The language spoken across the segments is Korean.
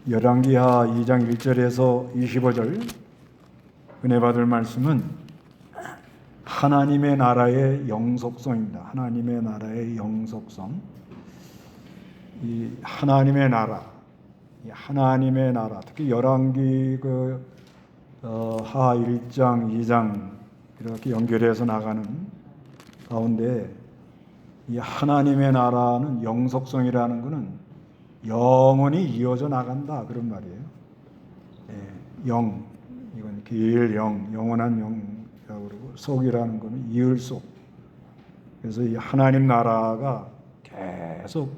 열왕기하 2장 1절에서 25절 은혜 받을 말씀은 하나님의 나라의 영속성입니다. 하나님의 나라의 영속성. 이 하나님의 나라, 특히 열왕기 하 1장, 2장 이렇게 연결해서 나가는 가운데 이 하나님의 나라는 영속성이라는 것은 영원히 이어져 나간다 그런 말이에요. 이건 길 영원한 영이라고 그러고 속이라는 것은 이을 속. 그래서 이 하나님 나라가 계속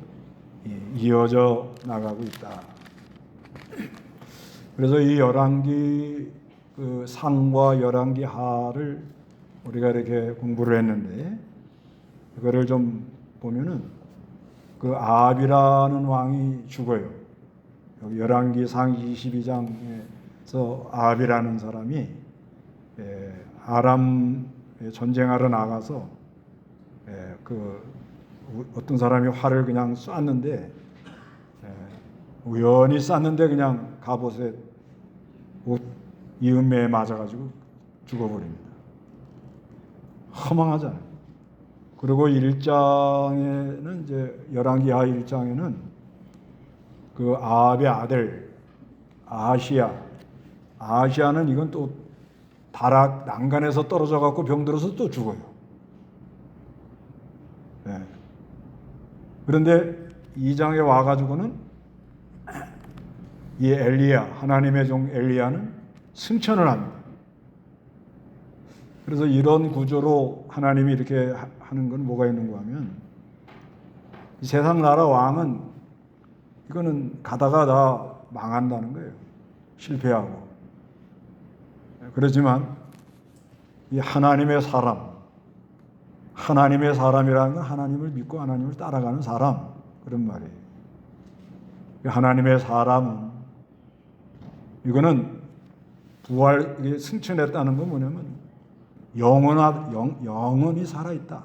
이어져 나가고 있다. 그래서 이 열왕기 상과 열왕기 하를 우리가 이렇게 공부를 했는데 이거를 좀 보면은 아합이라는 왕이 죽어요. 여기 열왕기 상 22장에서 아합이라는 사람이 아람 전쟁하러 나가서 어떤 사람이 활을 그냥 쐈는데 우연히 쐈는데 그냥 갑옷에 옷 이음매에 맞아가지고 죽어버립니다. 허망하잖아요. 그리고 1장에는 이제 열왕기하 1장에는 그 아합의 아들 아하시아는 이건 또 다락 난간에서 떨어져 갖고 병들어서 또 죽어요. 네. 그런데 2장에 와가지고는 이 엘리야, 하나님의 종 엘리야는 승천을 합니다. 그래서 이런 구조로 하나님이 이렇게 하는 건 뭐가 있는가 하면 이 세상 나라 왕은 이거는 가다가 다 망한다는 거예요. 실패하고. 그렇지만 이 하나님의 사람이라는 건 하나님을 믿고 하나님을 따라가는 사람 그런 말이에요. 하나님의 사람은 이거는 승천했다는 건 뭐냐면 영원히 살아있다.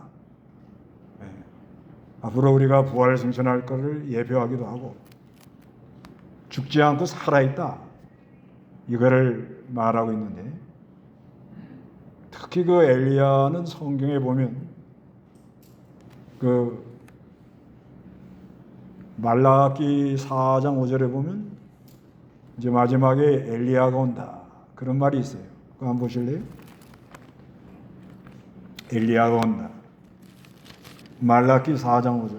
앞으로 우리가 부활 승천할 것을 예표하기도 하고 죽지 않고 살아있다. 이거를 말하고 있는데 특히 엘리야는 성경에 보면 말라기 4장 5절에 보면 이제 마지막에 엘리야가 온다. 그런 말이 있어요. 그거 한번 보실래요? 엘리야가 온다. 말라기 4장 5절.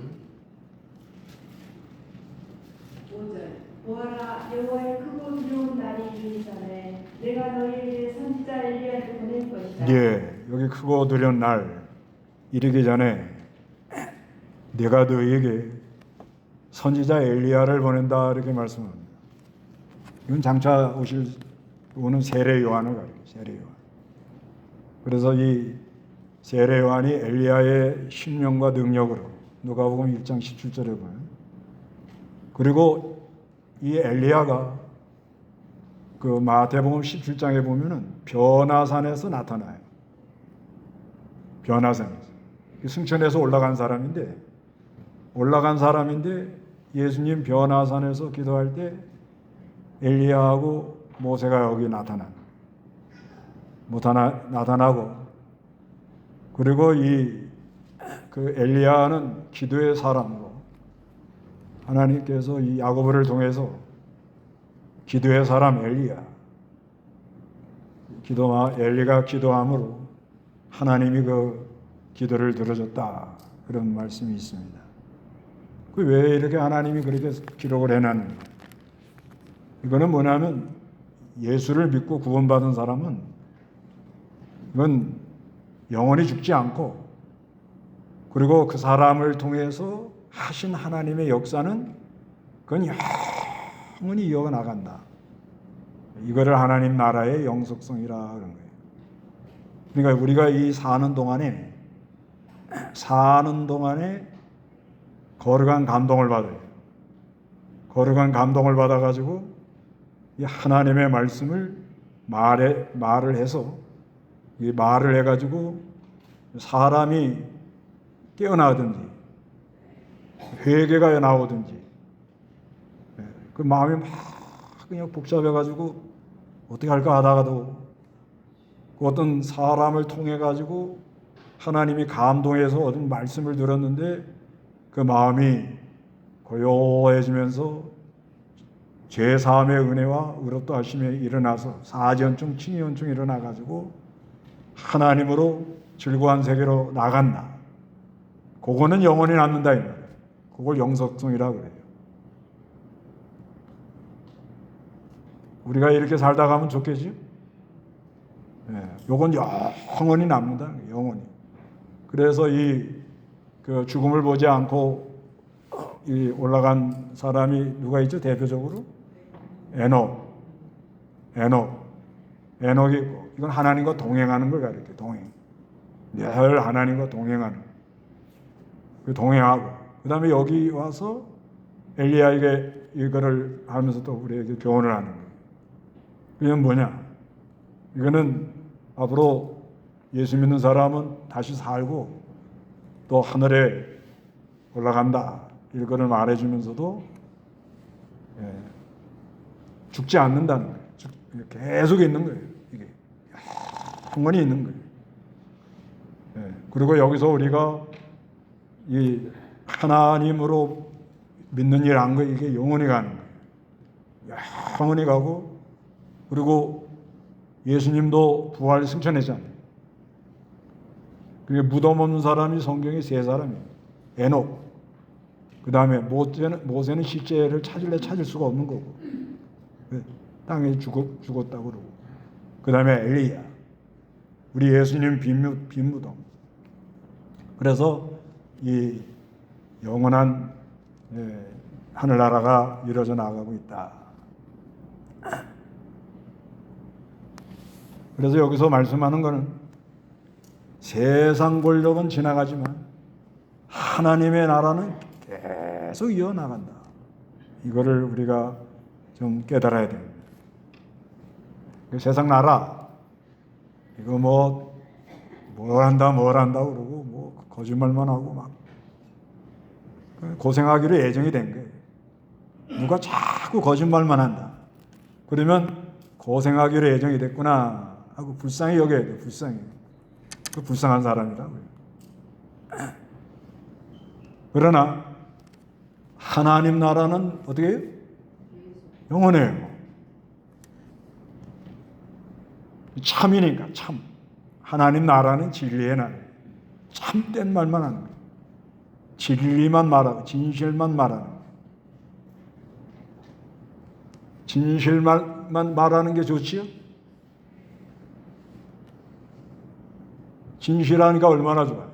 5절. 보아라, 여호와의 크고 두려운 날이 이르기 전에 내가 너희에게 선지자 엘리야를 보낼 것이다. 예, 여기 크고 두려운 날 이르기 전에 내가 너희에게 선지자 엘리야를 보낸다 이렇게 말씀합니다. 이건 장차 오는 세례 요한을 가리켜요. 세례 요한. 그래서 이 세례 요한이 엘리야의 신령과 능력으로 누가복음 1장 17절에 보면 그리고 이 엘리야가 마태복음 17장에 보면은 변화산에서 나타나요. 변화산에서 승천해서 올라간 사람인데 예수님 변화산에서 기도할 때 엘리야하고 모세가 여기 나타나고 그리고 엘리야는 기도의 사람으로 하나님께서 이 야고보를 통해서 기도의 사람 엘리가 기도함으로 하나님이 기도를 들어줬다 그런 말씀이 있습니다. 왜 이렇게 하나님이 그렇게 기록을 해놨는가? 이거는 뭐냐면 예수를 믿고 구원받은 사람은 이건 영원히 죽지 않고 그리고 그 사람을 통해서 하신 하나님의 역사는 그건 영원히 이어나간다. 이거를 하나님 나라의 영속성이라 그런 거예요. 그러니까 우리가 사는 동안에 거룩한 감동을 받아요. 거룩한 감동을 받아가지고 이 하나님의 말씀을 말을 해서 이 말을 해가지고 사람이 깨어나든지 회개가 나오든지 그 마음이 막 그냥 복잡해가지고 어떻게 할까 하다가도 그 어떤 사람을 통해 가지고 하나님이 감동해서 얻은 말씀을 들었는데 그 마음이 고요해지면서 죄사함의 은혜와 의롭다 하심에 일어나서 사지연증, 칭의연증 일어나 가지고 하나님으로 즐거운 세계로 나간다. 그거는 영원히 남는다 이 말이에요. 그걸 영속성이라고 그래요. 우리가 이렇게 살다 가면 좋겠지? 요건 영원히 남는다. 영원히. 그래서 그 죽음을 보지 않고 이 올라간 사람이 누가 있죠? 대표적으로 에녹이 있고, 이건 하나님과 동행하는 걸 가리켜. 동행. 늘 하나님과 동행하는. 그 동행하고. 그다음에 여기 와서 엘리야에게 이거를 하면서 또 우리에게 교훈을 하는 거예요. 이건 뭐냐? 이거는 앞으로 예수 믿는 사람은 다시 살고 또 하늘에 올라간다. 이거를 말해주면서도 죽지 않는다는 거예요. 계속 있는 거예요. 이게 영원히 있는 거예요. 그리고 여기서 우리가 이 하나님으로 믿는 일 한 거 이게 영원히 가는 거예요. 영원히 가고, 그리고 예수님도 부활 승천했잖아요. 그게 무덤 없는 사람이 성경에 3사람이에요. 에녹. 그 다음에 모세는 실제를 찾을 수가 없는 거고, 땅에 죽었다고 그러고, 그 다음에 엘리야. 우리 예수님 빈 무덤. 그래서 이 영원한 하늘나라가 이루어져 나가고 있다. 그래서 여기서 말씀하는 것은 세상 권력은 지나가지만 하나님의 나라는 계속 이어나간다. 이거를 우리가 좀 깨달아야 됩니다. 세상 나라, 이거 뭘 한다 그러고 거짓말만 하고 막 고생하기로 예정이 된 거예요. 누가 자꾸 거짓말만 한다. 그러면 고생하기로 예정이 됐구나 하고 불쌍히 여겨야 돼요. 불쌍히. 그 불쌍한 사람이라고요. 그러나 하나님 나라는 어떻게 해요? 영원해요. 참이니까 참. 하나님 나라는 진리의 나라예요. 참된 말만 하는 거예요. 진리만 말하고 진실만 말하는 거예요. 진실만 말하는 게 좋지요? 진실하니까 얼마나 좋아요.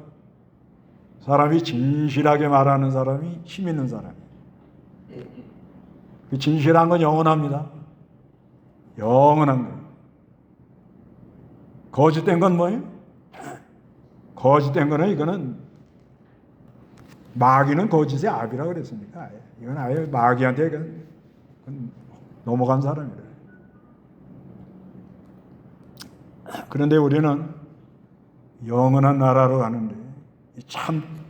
사람이 진실하게 말하는 사람이 힘 있는 사람이에요. 그 진실한 건 영원합니다. 영원한 거예요. 거짓된 건 뭐예요? 거짓된 거는 이거는 마귀는 거짓의 압이라고 그랬으니까 이건 아예 마귀한테 그건 넘어간 사람이래요. 그런데 우리는 영원한 나라로 가는데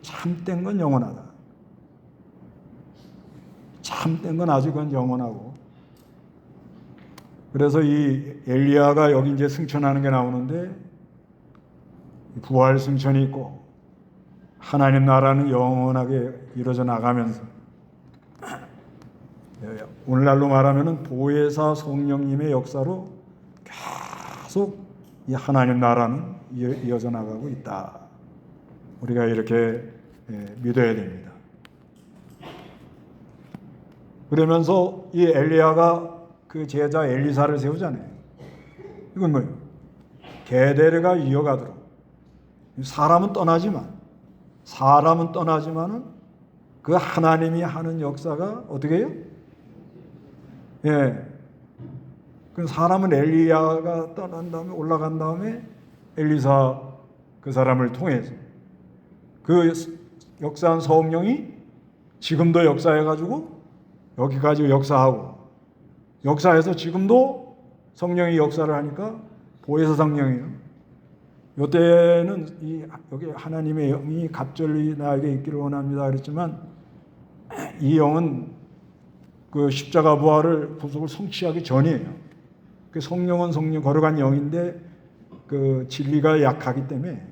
참된 건 영원하다. 참된 건 아주 그건 영원하고. 그래서 이 엘리야가 여기 이제 승천하는 게 나오는데 부활 승천이 있고 하나님 나라는 영원하게 이루어져 나가면서 오늘날로 말하면은 보혜사 성령님의 역사로 계속 이 하나님 나라는 이어져 나가고 있다. 우리가 이렇게 믿어야 됩니다. 그러면서 이 엘리야가 그 제자 엘리사를 세우잖아요. 이건 뭐예요? 계대가 이어가도록. 사람은 떠나지만은 그 하나님이 하는 역사가 어떻게 해요? 그 사람은 엘리야가 떠난 다음에 올라간 다음에 엘리사 그 사람을 통해서 그 역사한 성령이 지금도 역사해가지고 여기까지 역사하고 역사해서 지금도 성령이 역사를 하니까 보혜사 성령이에요. 이때는 여기 하나님의 영이 갑절히 나에게 있기를 원합니다 그랬지만 이 영은 그 십자가 부활을 구속을 성취하기 전이에요. 그 성령은 성령 거룩한 영인데 그 진리가 약하기 때문에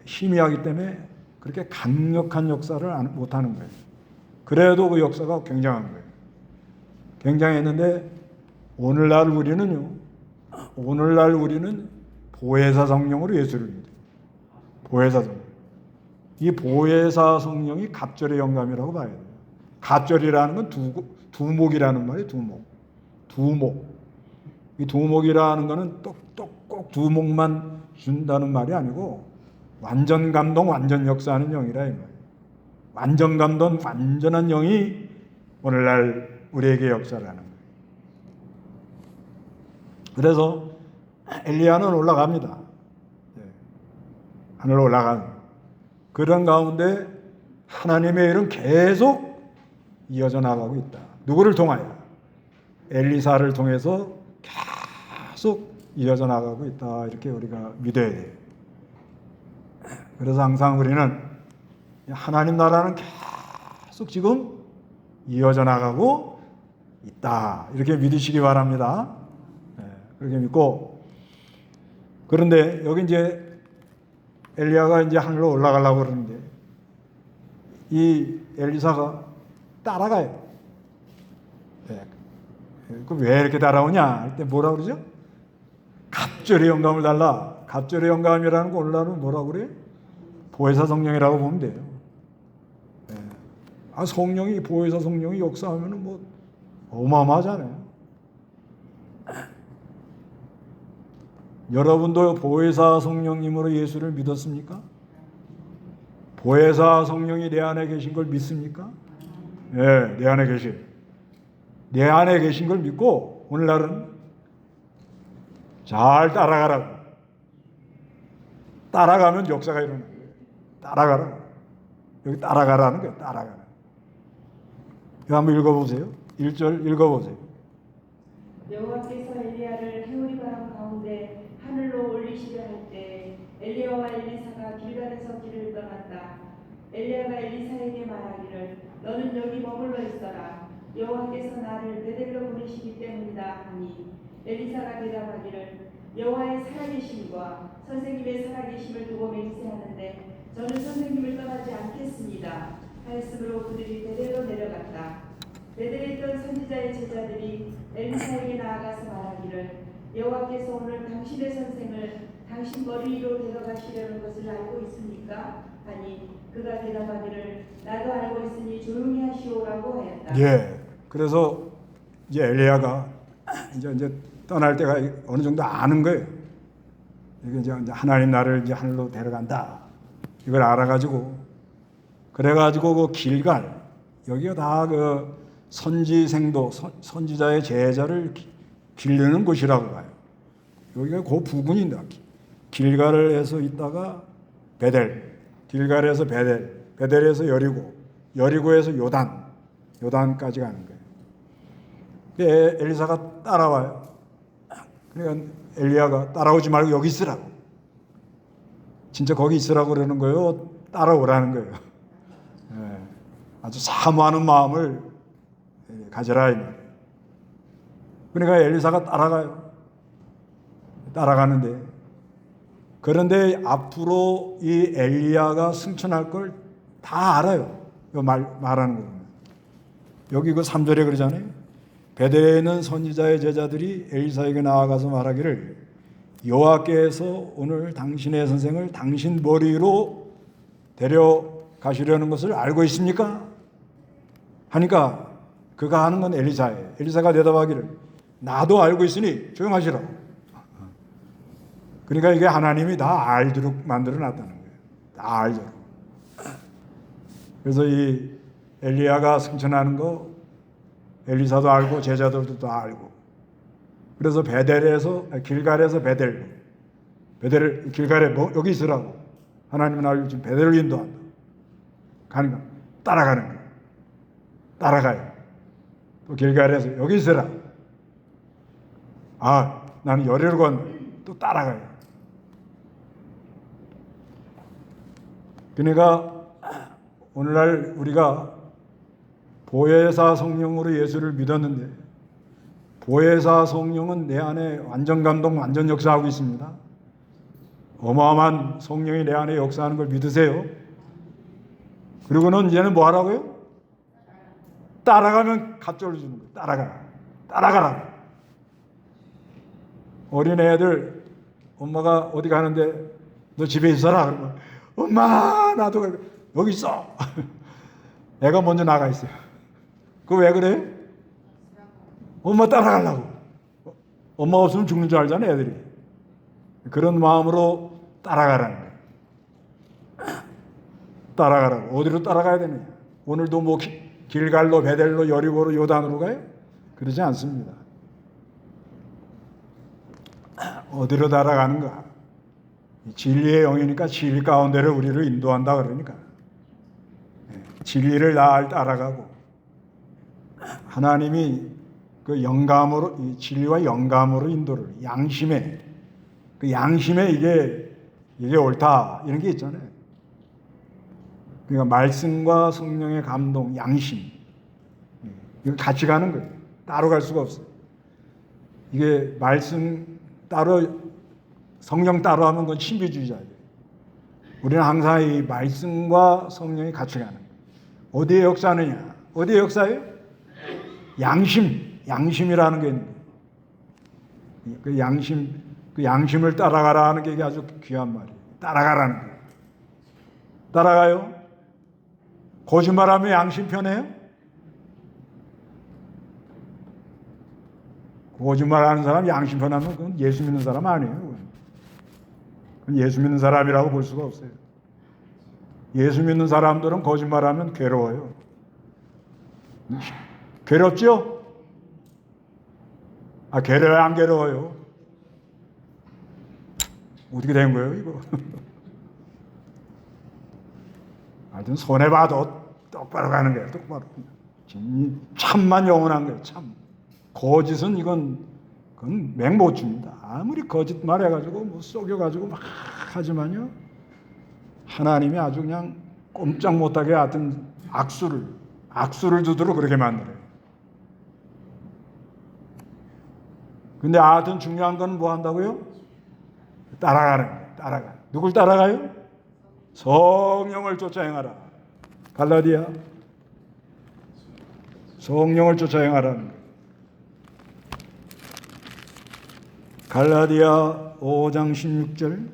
희미하기 때문에 그렇게 강력한 역사를 못 하는 거예요. 그래도 그 역사가 굉장한 거예요. 굉장했는데 오늘날 우리는 보혜사 성령으로 예수를 믿어요. 보혜사 성령. 이 보혜사 성령이 갑절의 영감이라고 봐야 돼요. 갑절이라는 건 두목이라는 말이에요. 두목. 이 두목이라는 거는 꼭 두목만 준다는 말이 아니고 완전 감동, 완전 역사하는 영이라 이 말이에요. 완전 감동, 완전한 영이 오늘날 우리에게 역사를 하는 거예요. 그래서 엘리야는 올라갑니다. 하늘 올라간 그런 가운데 하나님의 일은 계속 이어져 나가고 있다. 누구를 통하여? 엘리사를 통해서 계속 이어져 나가고 있다. 이렇게 우리가 믿어야 돼요. 그래서 항상 우리는 하나님 나라는 계속 지금 이어져 나가고 있다. 이렇게 믿으시기 바랍니다. 그렇게 믿고, 그런데 여기 이제 엘리야가 이제 하늘로 올라가려고 그러는데 이 엘리사가 따라가요. 그럼 왜 이렇게 따라오냐 할 때 뭐라 그러죠? 갑절의 영감을 달라. 갑절의 영감이라는 거 오늘날은 뭐라고 그래요? 보혜사 성령이라고 보면 돼요. 성령이, 보혜사 성령이 역사하면 뭐 어마어마하잖아요. 여러분도 보혜사 성령님으로 예수를 믿었습니까? 보혜사 성령이 내 안에 계신 걸 믿습니까? 네, 내 안에 계신 걸 믿고 오늘날은 잘 따라가라고. 따라가면 역사가 일어나는 거예요. 따라가라. 여기 따라가라는 거예요. 따라가라. 이거 한번 읽어보세요. 1절 읽어보세요. 여호와께서 엘리야를 해오리 바람 가운데 하늘로 올리시려 할 때 엘리야와 엘리사가 길갈에서 길을 떠났다. 엘리야가 엘리사에게 말하기를 너는 여기 머물러 있어라. 여호와께서 나를 베델로 보내시기 때문이다 하니 엘리사가 대답하기를 여호와의 살아계심과 선생님의 살아계심을 두고 맹세하는데 저는 선생님을 떠나지 않겠습니다 하였으므로 그들이 베델로 내려갔다. 베델에 있던 선지자의 제자들이 엘리사에게 나아가서 말하기를 여호와께서 오늘 당신의 선생을 당신 머리 위로 데려가시려는 것을 알고 있습니까? 하니 그가 대답하기를 나도 알고 있으니 조용히 하시오라고 하였다. 예. 그래서 이제 엘리야가 이제 떠날 때가 어느 정도 아는 거예요. 이게 이제 하나님 나를 이제 하늘로 데려간다. 이걸 알아가지고 그래가지고 그 길갈 여기가 다 그 선지자의 제자를 기르는 곳이라고 봐요. 여기가 그 부근인다. 길갈을 해서 있다가 베델, 길갈에서 베델, 베델에서 여리고, 여리고에서 요단까지 가는 거예요. 엘리사가 따라와요. 그러니까 엘리야가 따라오지 말고 여기 있으라고. 진짜 거기 있으라고 그러는 거예요. 따라오라는 거예요. 아주 사모하는 마음을 가져라 이 말이에요. 그러니까 엘리사가 따라가는데 그런데 앞으로 이 엘리야가 승천할 걸 다 알아요. 말하는 거예요. 여기 그 3절에 그러잖아요. 베델에 있는 선지자의 제자들이 엘리사에게 나아가서 말하기를 여호와께서 오늘 당신의 선생을 당신 머리 위로 데려가시려는 것을 알고 있습니까? 하니까 그가 하는 건 엘리사예요. 엘리사가 대답하기를 나도 알고 있으니 조용하시라고. 그러니까 이게 하나님이 다 알도록 만들어 놨다는 거예요. 다 알도록. 그래서 이 엘리야가 승천하는 거 엘리사도 알고 제자들도 다 알고. 그래서 길갈에서 길갈에 여기 있으라고. 하나님은 나를 지금 베델로 인도한다. 가는 거 따라가는 거예요. 따라가요. 또 길갈에서 여기 있으라. 나는 여리로 건 또 따라가요. 그러니까 오늘날 우리가 보혜사 성령으로 예수를 믿었는데 보혜사 성령은 내 안에 완전 감동, 완전 역사하고 있습니다. 어마어마한 성령이 내 안에 역사하는 걸 믿으세요. 그리고는 이제는 뭐 하라고요? 따라가면 갑절을 주는 거예요. 따라가라. 어린애들 엄마가 어디 가는데 너 집에 있어라. 그러면 엄마 나도 여기 있어. 애가 먼저 나가 있어요. 그거 왜 그래? 엄마 따라가려고. 엄마 없으면 죽는 줄 알잖아 애들이. 그런 마음으로 따라가라는 거예요. 따라가라고. 어디로 따라가야 되느냐? 오늘도 뭐 길갈로 베델로 여리고로 요단으로 가요? 그러지 않습니다. 어디로 따라가는가? 진리의 영이니까 진리 가운데를 우리를 인도한다 그러니까 진리를 날 따라가고 하나님이 그 영감으로 진리와 영감으로 인도를 양심에 그 양심에 이게 옳다 이런 게 있잖아요. 그러니까 말씀과 성령의 감동, 양심 이거 같이 가는 거예요. 따로 갈 수가 없어요. 이게 말씀 따로 성령 따로 하면 그건 신비주의자예요. 우리는 항상 이 말씀과 성령이 같이 가는 거예요. 어디에 역사하느냐? 어디에 역사해요? 양심이라는 게 있는 거예요. 그 양심을 따라가라는 게 이게 아주 귀한 말이에요. 따라가라는 거예요. 따라가요? 거짓말하면 양심 편해요? 거짓말하는 사람 양심 편하면 그건 예수 믿는 사람 아니에요. 그건 예수 믿는 사람이라고 볼 수가 없어요. 예수 믿는 사람들은 거짓말하면 괴로워요. 괴롭죠? 괴로워요? 안 괴로워요? 어떻게 된 거예요, 이거? 하여튼 손해봐도 똑바로 가는 거예요, 똑바로. 참만 영원한 거예요, 참. 거짓은 그건 맹 못 줍니다. 아무리 거짓말 해가지고 뭐 속여가지고 막 하지만요, 하나님이 아주 그냥 꼼짝 못하게 하여튼 악수를 두도록 그렇게 만들어요. 근데 하여튼 중요한 건 뭐 한다고요? 따라가는 거예요. 따라가. 누굴 따라가요? 성령을 쫓아 행하라. 갈라디아. 성령을 쫓아 행하라는 거예요. 갈라디아 5장 16절.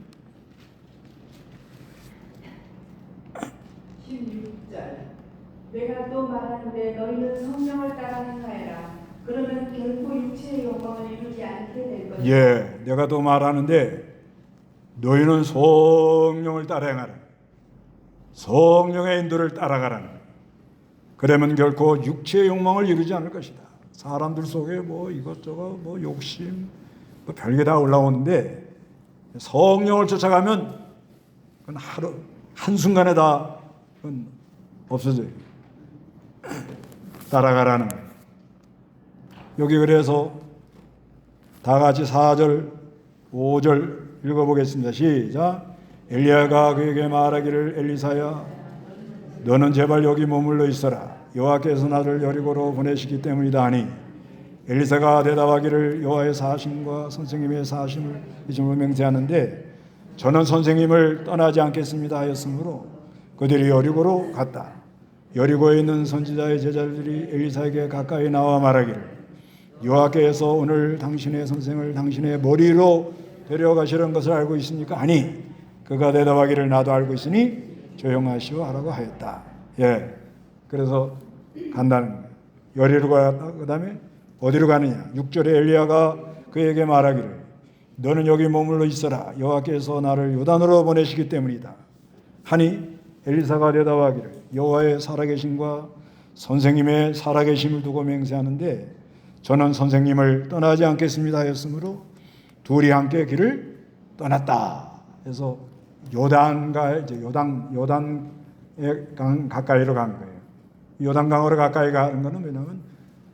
16절. 내가 또 말하는데 너희는 성령을 따라 행하여라. 그러면 결코 육체의 욕망을 이루지 않게 될 것이다. 예, 내가 또 말하는데 너희는 성령을 따라 행하라. 성령의 인도를 따라가라는 거예요. 그러면 결코 육체의 욕망을 이루지 않을 것이다. 사람들 속에 뭐 이것저것 뭐 욕심 뭐 별게 다 올라오는데 성령을 쫓아가면 그건 한순간에 다 없어져요. 따라가라는 거예요. 여기 그래서 다 같이 4절 5절 읽어보겠습니다. 시작. 엘리야가 그에게 말하기를 엘리사야 너는 제발 여기 머물러 있어라. 여호와께서 나를 여리고로 보내시기 때문이다 하니 엘리사가 대답하기를 여호와의 사심과 선생님의 사심을 이름으로 맹세하는데 저는 선생님을 떠나지 않겠습니다 하였으므로 그들이 여리고로 갔다. 여리고에 있는 선지자의 제자들이 엘리사에게 가까이 나와 말하기를 여호와께서 오늘 당신의 선생을 당신의 머리로 데려가시려는 것을 알고 있습니까? 아니 그가 대답하기를 나도 알고 있으니 조용하시오 하라고 하였다. 예, 그래서 간다는 거예요. 여리로 갔다. 그 다음에 어디로 가느냐? 6절에 엘리야가 그에게 말하기를 너는 여기 머물러 있어라. 여호와께서 나를 요단으로 보내시기 때문이다 하니 엘리사가 대답하기를 여호와의 살아계심과 선생님의 살아계심을 두고 맹세하는데 저는 선생님을 떠나지 않겠습니다 하였으므로 둘이 함께 길을 떠났다. 그래서 요단강 가까이로 간 거예요. 요단강으로 가까이 가는 것은 왜냐하면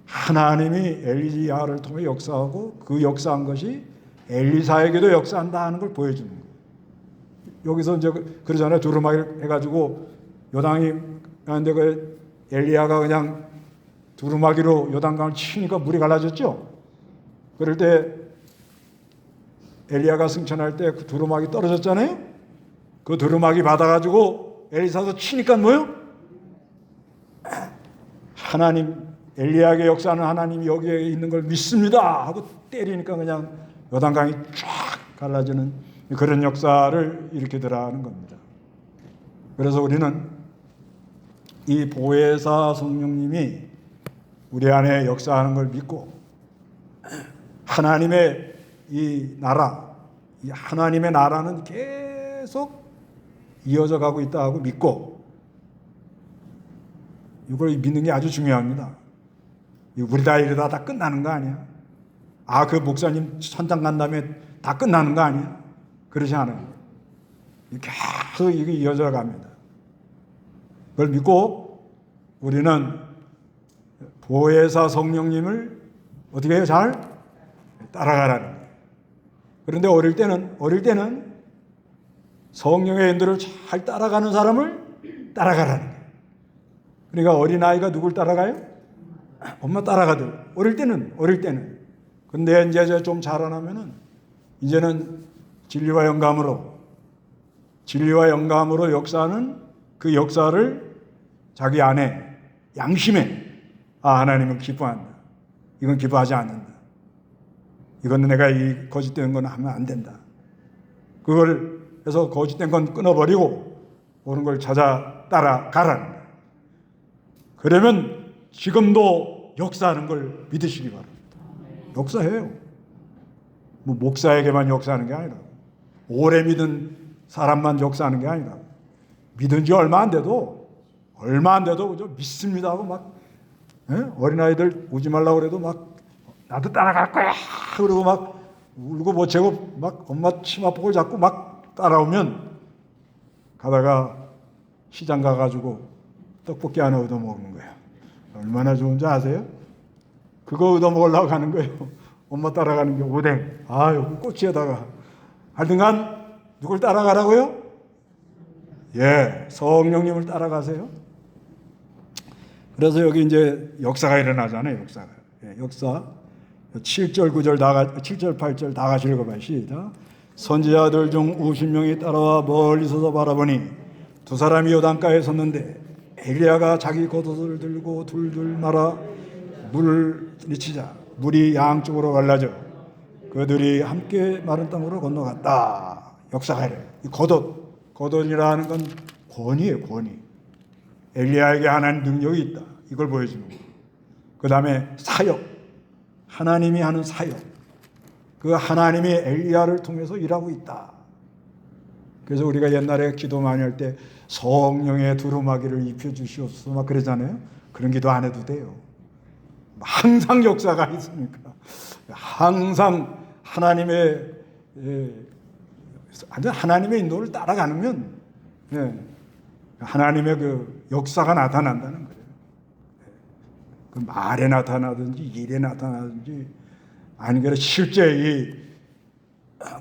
하나님이 엘리야를 통해 역사하고 그 역사한 것이 엘리사에게도 역사한다 하는 걸 보여주는 거예요. 여기서 이제 그러잖아요. 두루마기 해가지고 요단이 가는데 그 엘리야가 그냥 두루마기로 요단강을 치니까 물이 갈라졌죠. 그럴 때 엘리야가 승천할 때 그 두루마기 떨어졌잖아요. 그 두루마기 받아가지고 엘리사도 치니까 뭐요? 하나님, 엘리야에게 역사하는 하나님이 여기에 있는 걸 믿습니다 하고 때리니까 그냥 요단강이 쫙 갈라지는 그런 역사를 일으키더라는 겁니다. 그래서 우리는 이 보혜사 성령님이 우리 안에 역사하는 걸 믿고 하나님의 이 나라, 이 하나님의 나라는 계속 이어져 가고 있다 하고 믿고 이걸 믿는 게 아주 중요합니다. 우리 다 이러다 다 끝나는 거 아니야? 아, 그 목사님 천당 간 다음에 다 끝나는 거 아니야? 그러지 않아요. 계속 이게 이어져 갑니다. 그걸 믿고 우리는 보혜사 성령님을 어떻게 해요? 잘 따라가라는 거예요. 그런데 어릴 때는 성령의 인도를 잘 따라가는 사람을 따라가라는 거예요. 그러니까 어린아이가 누굴 따라가요? 엄마 따라가들. 어릴 때는. 근데 이제 좀 자라나면은 이제는 진리와 영감으로 역사하는 그 역사를 자기 안에 양심에 하나님은 기뻐한다. 이건 기뻐하지 않는다. 이건 내가 이 거짓된 건 하면 안 된다. 그걸 해서 거짓된 건 끊어버리고 옳은 걸 찾아 따라가라는 거예요. 그러면 지금도 역사하는 걸 믿으시기 바랍니다. 역사해요. 뭐 목사에게만 역사하는 게 아니라 오래 믿은 사람만 역사하는 게 아니라 믿은 지 얼마 안 돼도 그저 믿습니다 하고 막 어린아이들 오지 말라고 그래도 막 나도 따라갈 거야 그러고 막 울고 보채고 막 엄마 치마폭을 잡고 막 따라오면 가다가 시장 가가지고 떡볶이 하나 얻어먹는 거예요. 얼마나 좋은지 아세요? 그거 얻어먹으려고 가는 거예요. 엄마 따라가는 게 오뎅. 여기 꼬치에다가. 하여튼간 누굴 따라가라고요? 성령님을 따라가세요. 그래서 여기 이제 역사가 일어나잖아요. 역사. 7절 9절 7절 8절 다 같이 읽어봐요. 시작. 선지자들 중 50명이 따라와 멀리 서서 바라보니 두 사람이 요단가에 섰는데 엘리야가 자기 겉옷을 들고 둘둘 말아 물을 미치자 물이 양쪽으로 갈라져 그들이 함께 마른 땅으로 건너갔다. 역사가 이래요. 이 겉옷이라는 건 권위예요. 권위. 엘리야에게 하나님 능력이 있다. 이걸 보여주는 거예요. 그 다음에 사역. 하나님이 하는 사역. 그 하나님이 엘리야를 통해서 일하고 있다. 그래서 우리가 옛날에 기도 많이 할 때 성령의 두루마기를 입혀주시옵소서 막 그러잖아요. 그런 기도 안 해도 돼요. 항상 역사가 있으니까. 항상 하나님의 인도를 따라가면 하나님의 그 역사가 나타난다는 거예요. 그 말에 나타나든지 일에 나타나든지 아니면 실제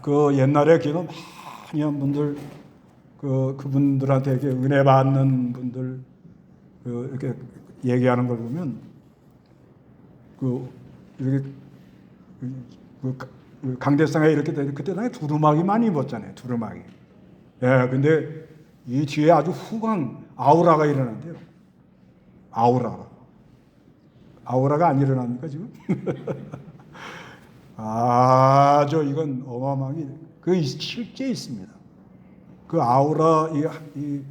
그 옛날에 기도 많이 한 분들 그분들한테 이렇게 은혜 받는 분들 이렇게 얘기하는 걸 보면 이렇게 강대상에 이렇게 그때 당에 두루마기 많이 입었잖아요. 두루마기. 근데 이 뒤에 아주 후광 아우라가 일어난대요. 아우라가 안 일어납니까 지금? 아주 이건 어마어마하게 그 실제 있습니다. 그 아우라 이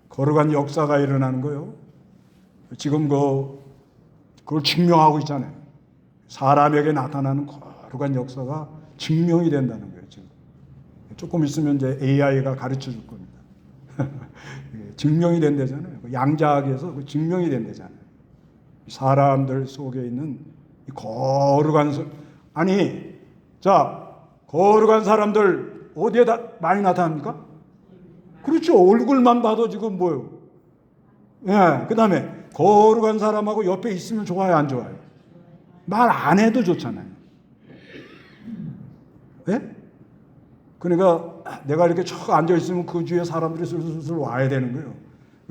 거룩한 역사가 일어나는 거요. 지금 그걸 증명하고 있잖아요. 사람에게 나타나는 거룩한 역사가 증명이 된다는 거예요. 지금 조금 있으면 이제 AI가 가르쳐 줄 겁니다. 증명이 된다잖아요. 양자학에서 그 증명이 된다잖아요. 사람들 속에 있는 이 거룩한 거룩한 사람들 어디에 많이 나타납니까? 그렇죠. 얼굴만 봐도 지금 뭐요? 그 다음에 거룩한 사람하고 옆에 있으면 좋아요, 안 좋아요? 말 안 해도 좋잖아요. 그러니까 내가 이렇게 쭉 앉아 있으면 그 주위에 사람들이 슬슬 와야 되는 거예요.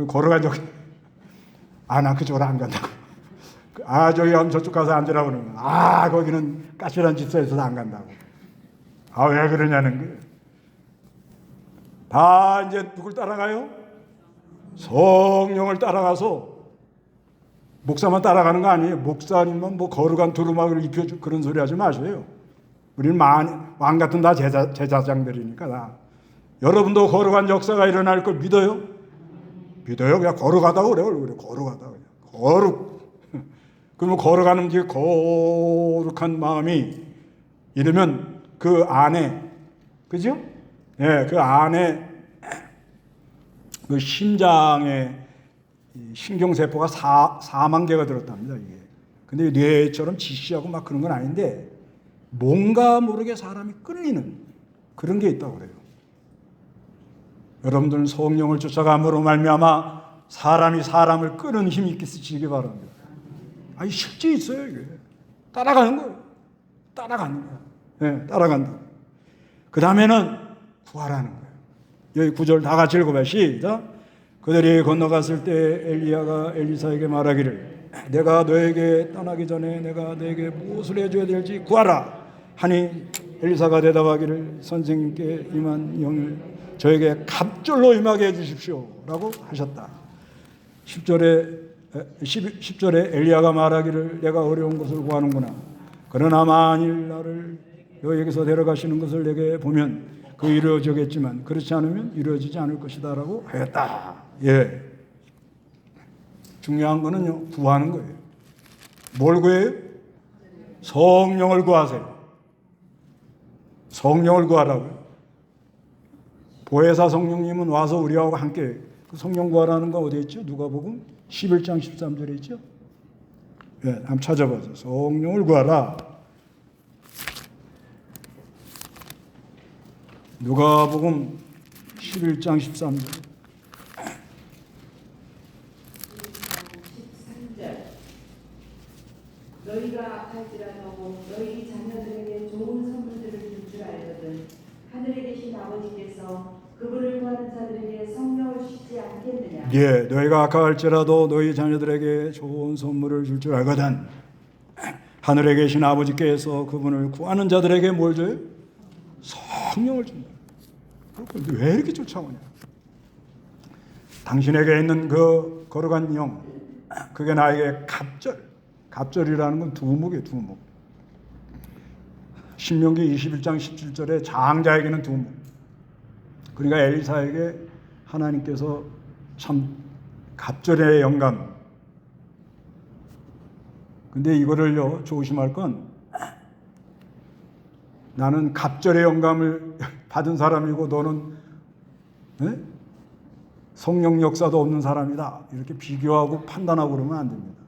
걸어간 적, 나 그쪽으로 안 간다고. 저기 가면 저쪽 가서 앉으라고 그러면 거기는 까칠한 집사 있어서 안 간다고. 왜 그러냐는 거예요. 다 이제 누굴 따라가요? 성령을 따라가서. 목사만 따라가는 거 아니에요. 목사님만 뭐 거룩한 두루마기를 입혀주 그런 소리 하지 마세요. 우리는 왕 같은 다 제사장들이니까 다. 여러분도 거룩한 역사가 일어날 걸 믿어요? 믿어요? 그냥 거룩하다고 그래요. 그래 거룩하다고 그래요. 거룩. 그러면 거룩하는 게 거룩한 마음이 이러면 그 안에, 그죠? 예, 그 안에 그 심장에 신경세포가 4만 개가 들었답니다, 이게. 근데 뇌처럼 지시하고 막 그런 건 아닌데 뭔가 모르게 사람이 끌리는 그런 게 있다고 그래요. 여러분들은 성령을 쫓아감으로 말미암아 사람이 사람을 끄는 힘이 있으시기 바랍니다. 실제 있어요, 이게. 따라가는 거예요. 따라가는 거예요. 네, 따라간다. 그 다음에는 구하라는 거예요. 여기 9절 다 같이 읽어봐요. 시작. 그들이 건너갔을 때 엘리야가 엘리사에게 말하기를 내가 너에게 떠나기 전에 내가 너에게 무엇을 해줘야 될지 구하라 하니 엘리사가 대답하기를 선생님께 임한 영을 저에게 갑절로 임하게 해주십시오 라고 하셨다. 10절에 엘리야가 말하기를 내가 어려운 것을 구하는구나. 그러나 만일 나를 너에게서 데려가시는 것을 내게 보면 그 이루어지겠지만 그렇지 않으면 이루어지지 않을 것이다 라고 하였다. 예. 중요한 거는요, 구하는 거예요. 뭘 구해요? 성령을 구하세요. 성령을 구하라고요. 보혜사 성령님은 와서 우리하고 함께 그 성령 구하라는 거 어디에 있죠? 누가복음 11장 13절에 있죠? 예, 한번 찾아봐서 성령을 구하라. 누가복음 11장 13절. 13절. 너희가 악할지라도 너희 자녀들에게 좋은 선물들을 줄 줄 알거든 하늘에 계신 아버지께서 그분을 구하는 자들에게 성령을 주시지 않겠느냐. 예, 너희가 악할지라도 너희 자녀들에게 좋은 선물을 줄 줄 알거든 하늘에 계신 아버지께서 그분을 구하는 자들에게 뭘 줘요? 성령을 준다. 근데 왜 이렇게 쫓아오냐? 당신에게 있는 그 거룩한 영, 그게 나에게 갑절이라는 건 두목이에요, 두목. 신명기 21장 17절에 장자에게는 두목. 그러니까 엘리사에게 하나님께서 참 갑절의 영감. 근데 이거를요, 조심할 건 나는 갑절의 영감을 받은 사람이고 너는 성령 역사도 없는 사람이다. 이렇게 비교하고 판단하고 그러면 안 됩니다.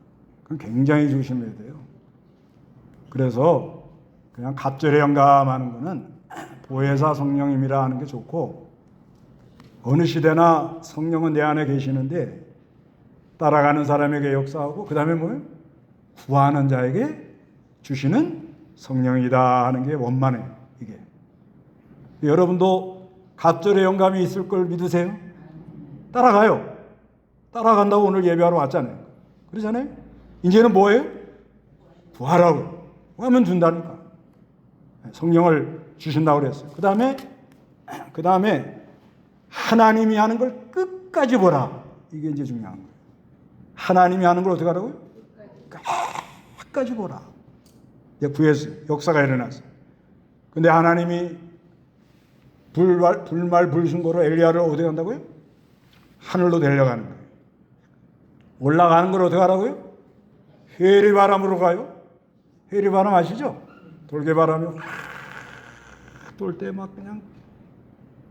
그건 굉장히 조심해야 돼요. 그래서 그냥 갑절의 영감하는 거는 보혜사 성령님이라 하는 게 좋고 어느 시대나 성령은 내 안에 계시는데 따라가는 사람에게 역사하고 그 다음에 뭐예요? 구하는 자에게 주시는 성령이다 하는 게 원만해요. 이게 여러분도 갑절의 영감이 있을 걸 믿으세요? 따라가요. 따라간다고 오늘 예배하러 왔잖아요. 그러잖아요. 이제는 뭐예요? 구하라고 하면 준다니까. 성령을 주신다고 그랬어요. 그 다음에 하나님이 하는 걸 끝까지 보라. 이게 이제 중요한 거예요. 하나님이 하는 걸 어떻게 하라고요? 끝까지 보라. 이제 구했어요. 역사가 일어났어요. 근데 하나님이 불말 불순거로 엘리야를 어디 간다고요? 하늘로 데려가는 거예요. 올라가는 걸 어떻게 하라고요? 회리바람으로 가요. 회리바람 아시죠? 돌개바람이 돌 때 막 그냥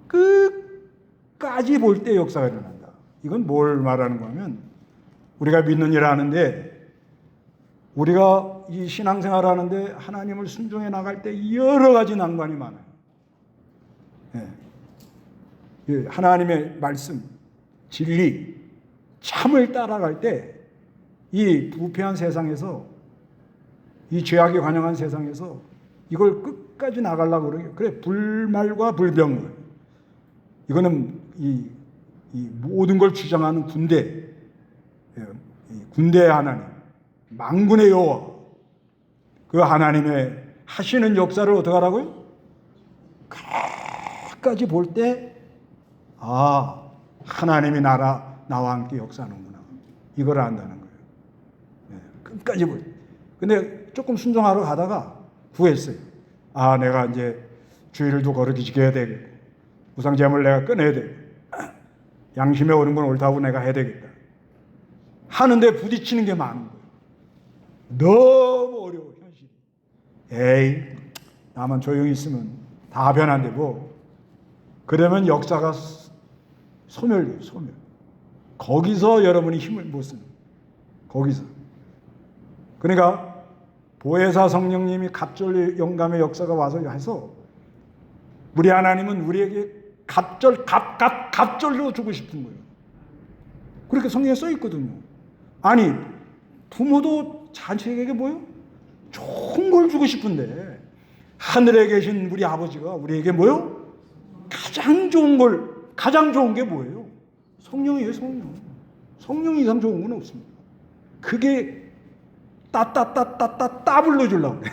끝까지 볼 때 역사가 일어난다. 이건 뭘 말하는 거냐면 우리가 믿는 일 하는데 우리가 이 신앙생활 하는데 하나님을 순종해 나갈 때 여러 가지 난관이 많아요. 예. 하나님의 말씀, 진리, 참을 따라갈 때 이 부패한 세상에서 이 죄악에 관영한 세상에서 이걸 끝까지 나가려고 그래요. 그래 불말과 불병 이거는 이 모든 걸 주장하는 군대, 군대의 하나님 만군의 여호와 그 하나님의 하시는 역사를 어떻게 하라고요? 끝까지 볼 때 하나님이 나와 함께 역사하는구나. 이걸 안다는 거예요. 네, 끝까지 볼 때. 근데 조금 순종하러 가다가 후회했어요. 내가 이제 주일도 거룩히 지켜야 되겠고 우상제물 내가 끊어야 되고 양심에 오는 건 옳다고 내가 해야 되겠다. 하는데 부딪히는 게 많은 거예요. 너무 어려워 현실이. 에이 나만 조용히 있으면 다 변한데 뭐. 그러면 역사가 소멸돼요. 소멸. 거기서 여러분이 힘을 못 쓰는 거예요. 거기서. 그러니까 보혜사 성령님이 갑절 영감의 역사가 와서 해서 우리 하나님은 우리에게 갑절로 주고 싶은 거예요. 그렇게 성경에 써 있거든요. 아니 부모도 자식에게 뭐요? 좋은 걸 주고 싶은데 하늘에 계신 우리 아버지가 우리에게 뭐요? 가장 좋은 게 뭐예요? 성령이에요. 성령 이상 좋은 건 없습니다. 그게 따블로 주려고 그래.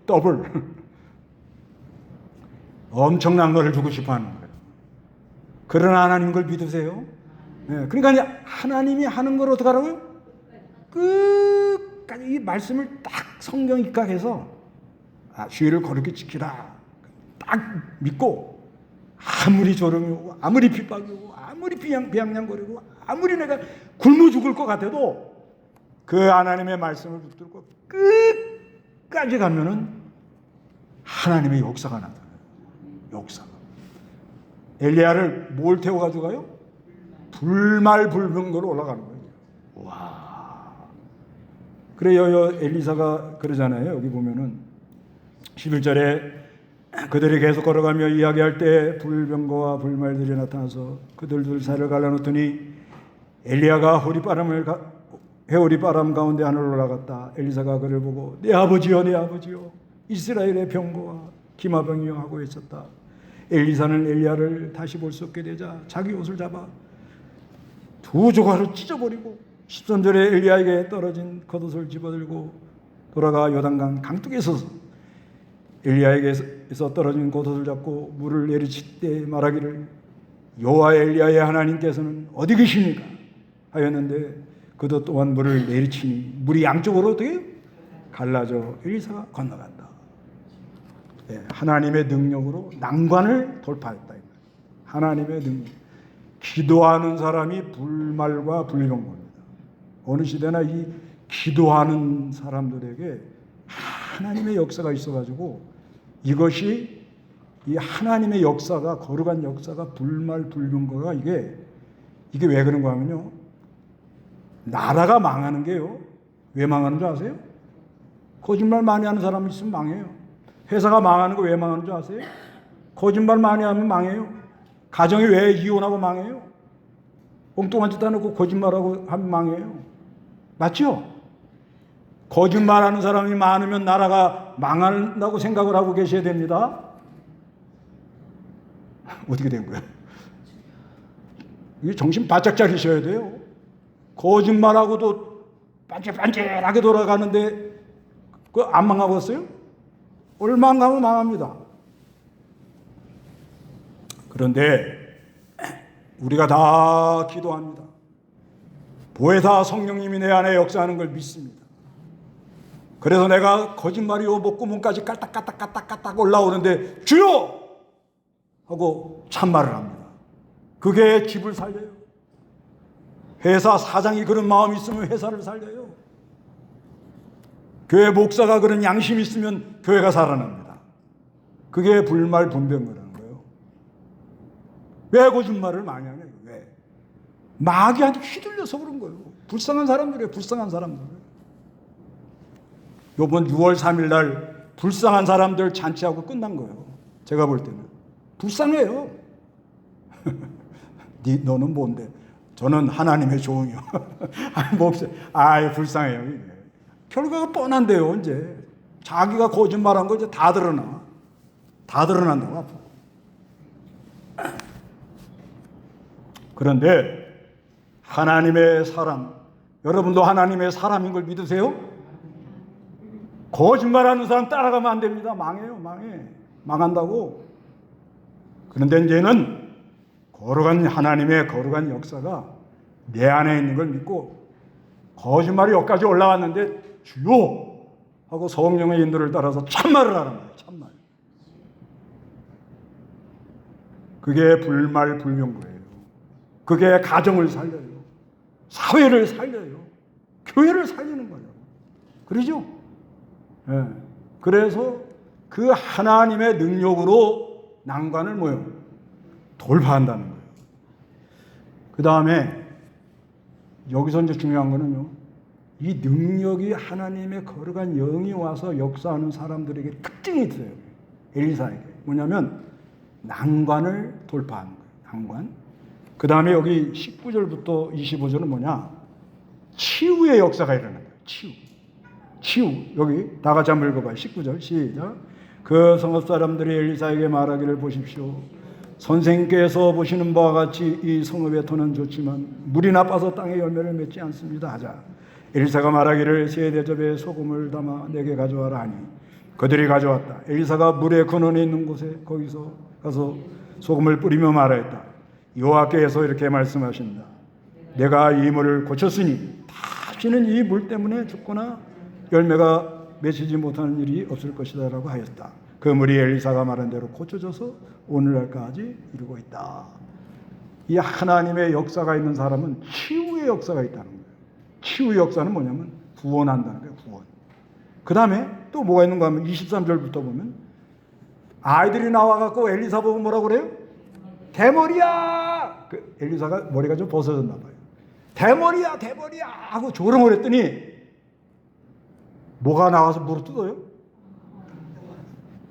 더블. 엄청난 걸 주고 싶어 하는 거예요. 그런 하나님 걸 믿으세요? 네, 그러니까 하나님이 하는 걸 어떻게 하라고요? 끝까지 이 말씀을 딱 성경 입각해서 주의를 거룩히 지키라. 딱 믿고 아무리 조롱이 오고 아무리 핍박이 오고 아무리 비양냥거리고 아무리 내가 굶어 죽을 것 같아도 그 하나님의 말씀을 붙들고 끝까지 가면은 하나님의 역사가 나타나요. 역사가. 엘리야를 뭘 태워가지고 가요? 불말불병거로 올라가는 거예요. 와. 그래요. 엘리사가 그러잖아요. 여기 보면은 11절에 그들이 계속 걸어가며 이야기할 때 불병거와 불말들이 나타나서 그들 둘 사이를 갈라놓더니 엘리야가 해오리 바람 가운데 하늘로 올라갔다. 엘리사가 그를 보고 내 아버지여 이스라엘의 병거와 기마병이여 하고 외쳤다. 엘리사는 엘리야를 다시 볼 수 없게 되자 자기 옷을 잡아 두 조각으로 찢어버리고 13절에 엘리야에게 떨어진 겉옷을 집어들고 돌아가 요단강 강둑에 서서 엘리야에게서 떨어진 겉옷을 잡고 물을 내리칠 때 말하기를 여호와 엘리야의 하나님께서는 어디 계십니까 하였는데 그도 또한 물을 내리치니 물이 양쪽으로 어떻게 갈라져 엘리사가 건너간다. 네, 하나님의 능력으로 난관을 돌파했다. 하나님의 능력. 기도하는 사람이 불말과 불병거입니다. 어느 시대나 이 기도하는 사람들에게 하나님의 역사가 있어가지고 이것이 이 하나님의 역사가 거룩한 역사가 불말 불병거가 이게 왜 그런가 하면요. 나라가 망하는 게요. 왜 망하는 줄 아세요? 거짓말 많이 하는 사람이 있으면 망해요. 회사가 망하는 거 왜 망하는 줄 아세요? 거짓말 많이 하면 망해요. 가정이 왜 이혼하고 망해요? 엉뚱한 짓 해놓고 거짓말하고 하면 망해요. 맞죠? 거짓말하는 사람이 많으면 나라가 망한다고 생각을 하고 계셔야 됩니다. 어떻게 된 거예요? 정신 바짝 차리셔야 돼요. 거짓말하고도 반질반질하게 돌아가는데 그거 안 망하겠어요? 얼마 안 가면 망합니다. 그런데 우리가 다 기도합니다. 보혜사 성령님이 내 안에 역사하는 걸 믿습니다. 그래서 내가 거짓말이요 목구멍까지 깔딱깔딱 올라오는데 주여! 하고 참말을 합니다. 그게 집을 살려요. 회사 사장이 그런 마음이 있으면 회사를 살려요. 교회 목사가 그런 양심이 있으면 교회가 살아납니다. 그게 불말 분별거라는 거예요. 왜 거짓말을 많이 하냐? 왜? 마귀한테 휘둘려서 그런 거예요. 불쌍한 사람들이에요. 불쌍한 사람들. 이번 6월 3일 날 불쌍한 사람들 잔치하고 끝난 거예요. 제가 볼 때는. 불쌍해요. 너는 뭔데? 저는 하나님의 종이요. 불쌍해요. 결과가 뻔한데요, 이제. 자기가 거짓말한 거 이제 다 드러나. 다 드러난다고, 앞으로. 그런데 하나님의 사람, 여러분도 하나님의 사람인 걸 믿으세요? 거짓말하는 사람 따라가면 안 됩니다. 망해요, 망해. 망한다고. 그런데 이제는 거룩한 하나님의 거룩한 역사가 내 안에 있는 걸 믿고 거짓말이 여기까지 올라왔는데 주요 하고 성령의 인도를 따라서 참말을 하는 거예요. 참말. 그게 불말불명거예요. 그게 가정을 살려요. 사회를 살려요. 교회를 살리는 거예요. 그러죠? 예. 그래서 그 하나님의 능력으로 난관을 뭐요? 돌파한다는 거예요. 그 다음에 여기서 이제 중요한 거는요. 이 능력이 하나님의 거룩한 영이 와서 역사하는 사람들에게 특징이 있어요. 엘리사에게. 뭐냐면 난관을 돌파하는 거예요. 난관. 그 다음에 여기 19절부터 25절은 뭐냐? 치유의 역사가 일어나는 거예요. 치유. 치유. 여기 다 같이 한번 읽어봐요. 19절 시작. 그 성읍 사람들이 엘리사에게 말하기를 보십시오. 선생께서 보시는 바와 같이 이 성읍의 터는 좋지만 물이 나빠서 땅에 열매를 맺지 않습니다 하자. 엘리사가 말하기를 세 대접에 소금을 담아 내게 가져와라 하니 그들이 가져왔다. 엘리사가 물의 근원에 있는 곳에 거기서 가서 소금을 뿌리며 말하였다. 여호와께서 이렇게 말씀하신다. 내가 이 물을 고쳤으니 다시는 이 물 때문에 죽거나 열매가 맺히지 못하는 일이 없을 것이다 라고 하였다. 그 물이 엘리사가 말한 대로 고쳐져서 오늘날까지 이루고 있다. 이 하나님의 역사가 있는 사람은 치유의 역사가 있다는 거예요. 치유의 역사는 뭐냐면 구원한다는 거예요. 구원. 그 다음에 또 뭐가 있는가 하면 23절부터 보면 아이들이 나와갖고 엘리사 보고 뭐라고 그래요? 대머리야! 그 엘리사가 머리가 좀 벗어졌나 봐요. 대머리야 대머리야 하고 조롱을 했더니 뭐가 나와서 물을 뜯어요?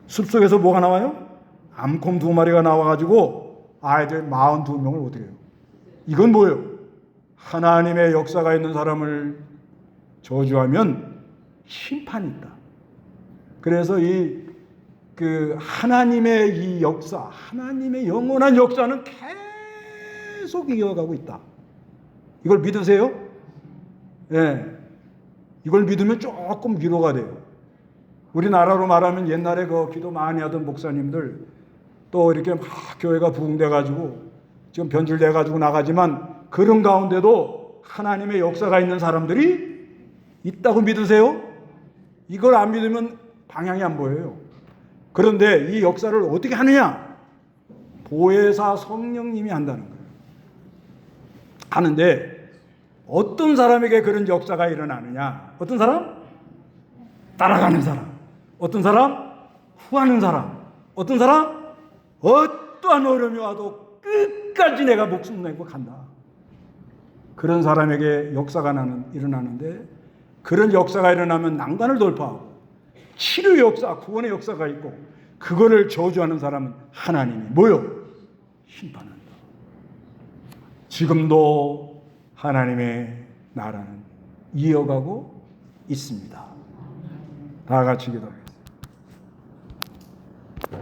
숲속에서 뭐가 나와요? 암곰 2마리가 나와가지고 아이들 42명을 어떻게 해요? 이건 뭐예요? 하나님의 역사가 있는 사람을 저주하면 심판이 있다. 그래서 하나님의 이 역사, 하나님의 영원한 역사는 계속 이어가고 있다. 이걸 믿으세요? 예. 이걸 믿으면 조금 위로가 돼요. 우리나라로 말하면 옛날에 그 기도 많이 하던 목사님들 또 이렇게 막 교회가 부흥돼가지고 지금 변질돼가지고 나가지만 그런 가운데도 하나님의 역사가 있는 사람들이 있다고 믿으세요? 이걸 안 믿으면 방향이 안 보여요. 그런데 이 역사를 어떻게 하느냐? 보혜사 성령님이 한다는 거예요. 하는데 어떤 사람에게 그런 역사가 일어나느냐? 어떤 사람? 따라가는 사람. 어떤 사람? 후하는 사람. 어떤 사람? 어떠한 어려움이 와도 끝까지 내가 목숨 내고 간다. 그런 사람에게 역사가 일어나는데 그런 역사가 일어나면 난관을 돌파하고 치료의 역사, 구원의 역사가 있고 그거를 저주하는 사람은 하나님이 뭐요? 심판한다. 지금도 하나님의 나라는 이어가고 있습니다. 다 같이 기도해요.